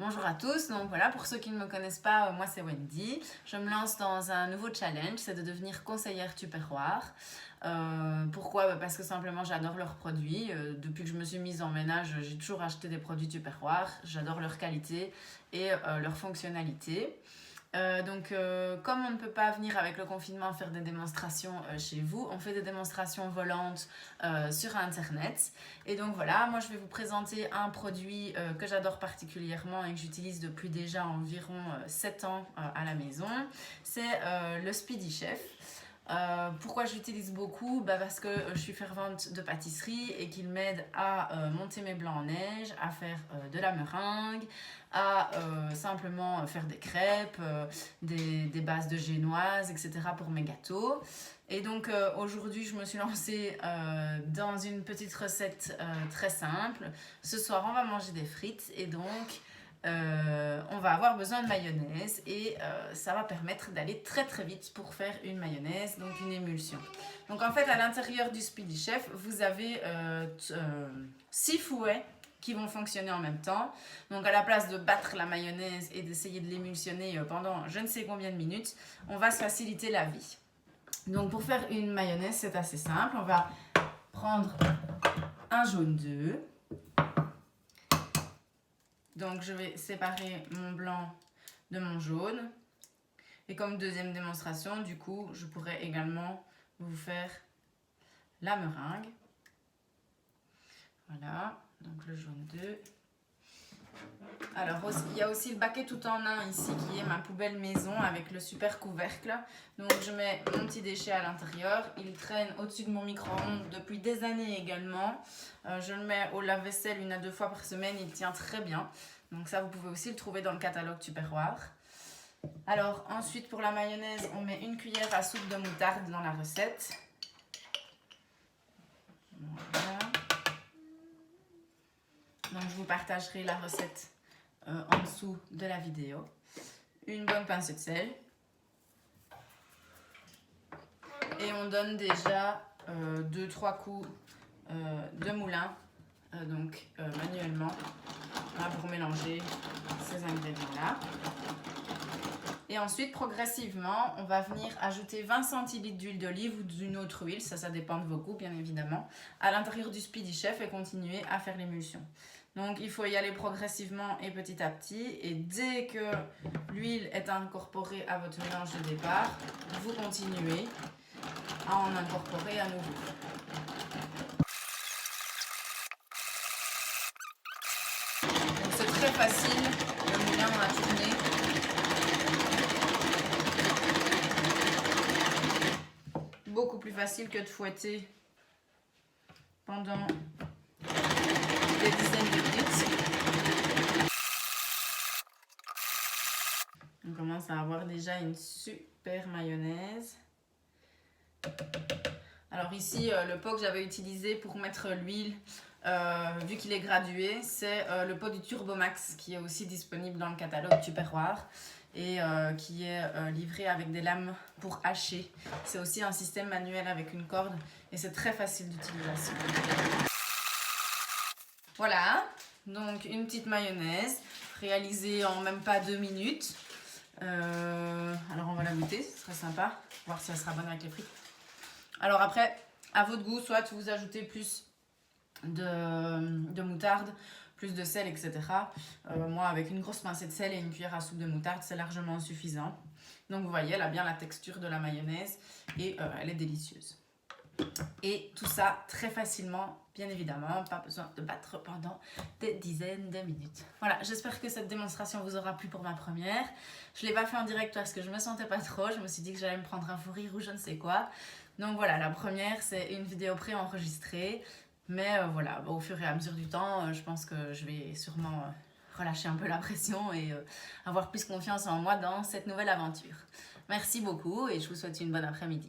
Bonjour à tous, donc voilà, pour ceux qui ne me connaissent pas, moi c'est Wendy. Je me lance dans un nouveau challenge, c'est de devenir conseillère tupperware. Pourquoi? Parce que simplement j'adore leurs produits. Depuis que je me suis mise en ménage, j'ai toujours acheté des produits tupperware. J'adore leur qualité et leur fonctionnalité. Comme on ne peut pas venir avec le confinement faire des démonstrations chez vous, on fait des démonstrations volantes sur internet. Et donc voilà, moi je vais vous présenter un produit que j'adore particulièrement et que j'utilise depuis déjà environ 7 ans à la maison. C'est le Speedy Chef. Pourquoi je l'utilise beaucoup? Parce que je suis fervente de pâtisserie et qu'il m'aide à monter mes blancs en neige, à faire de la meringue, à simplement faire des crêpes, des bases de génoise, etc. pour mes gâteaux. Et donc aujourd'hui je me suis lancée dans une petite recette très simple. Ce soir on va manger des frites et donc on va avoir besoin de mayonnaise et ça va permettre d'aller très très vite pour faire une mayonnaise, donc une émulsion. Donc en fait à l'intérieur du Speedy Chef vous avez 6 fouets qui vont fonctionner en même temps. Donc à la place de battre la mayonnaise et d'essayer de l'émulsionner pendant je ne sais combien de minutes, on va se faciliter la vie. Donc pour faire une mayonnaise c'est assez simple, on va prendre un jaune d'œuf. Donc je vais séparer mon blanc de mon jaune. Et comme deuxième démonstration, du coup, je pourrais également vous faire la meringue. Voilà, donc le jaune d'œuf. Alors, il y a aussi le baquet tout en un ici qui est ma poubelle maison avec le super couvercle. Donc, je mets mon petit déchet à l'intérieur. Il traîne au-dessus de mon micro-ondes depuis des années également. Je le mets au lave-vaisselle 1 à 2 fois par semaine. Il tient très bien. Donc, ça, vous pouvez aussi le trouver dans le catalogue Tupperware. Alors, ensuite, pour la mayonnaise, on met 1 cuillère à soupe de moutarde dans la recette. Voilà. Donc, je vous partagerai la recette en dessous de la vidéo. Une bonne pincée de sel. Et on donne déjà 2-3 coups de moulin, manuellement, pour mélanger ces ingrédients-là. Et ensuite, progressivement, on va venir ajouter 20 centilitres d'huile d'olive ou d'une autre huile, ça dépend de vos goûts bien évidemment, à l'intérieur du Speedy Chef et continuer à faire l'émulsion. Donc il faut y aller progressivement et petit à petit, et dès que l'huile est incorporée à votre mélange de départ, vous continuez à en incorporer à nouveau. Donc c'est très facile, le moulin on a tourné. Beaucoup plus facile que de fouetter pendant des dizaines de minutes. On commence à avoir déjà une super mayonnaise. Alors ici, le pot que j'avais utilisé pour mettre l'huile, vu qu'il est gradué, c'est le pot du Turbomax qui est aussi disponible dans le catalogue Tupperware et qui est livré avec des lames pour hacher. C'est aussi un système manuel avec une corde et c'est très facile d'utilisation. Voilà, donc une petite mayonnaise réalisée en même pas 2 minutes. Alors on va la goûter, ce serait sympa, voir si elle sera bonne avec les frites. Alors après, à votre goût, soit vous ajoutez plus de moutarde, plus de sel, etc. Moi, avec une grosse pincée de sel et une cuillère à soupe de moutarde, c'est largement suffisant. Donc vous voyez, elle a bien la texture de la mayonnaise et elle est délicieuse. Et tout ça très facilement, bien évidemment, pas besoin de battre pendant des dizaines de minutes. Voilà, j'espère que cette démonstration vous aura plu pour ma première. Je ne l'ai pas fait en direct parce que je me sentais pas trop, je me suis dit que j'allais me prendre un fou rire ou je ne sais quoi. Donc voilà, la première c'est une vidéo pré-enregistrée, mais voilà, au fur et à mesure du temps, je pense que je vais sûrement relâcher un peu la pression et avoir plus confiance en moi dans cette nouvelle aventure. Merci beaucoup et je vous souhaite une bonne après-midi.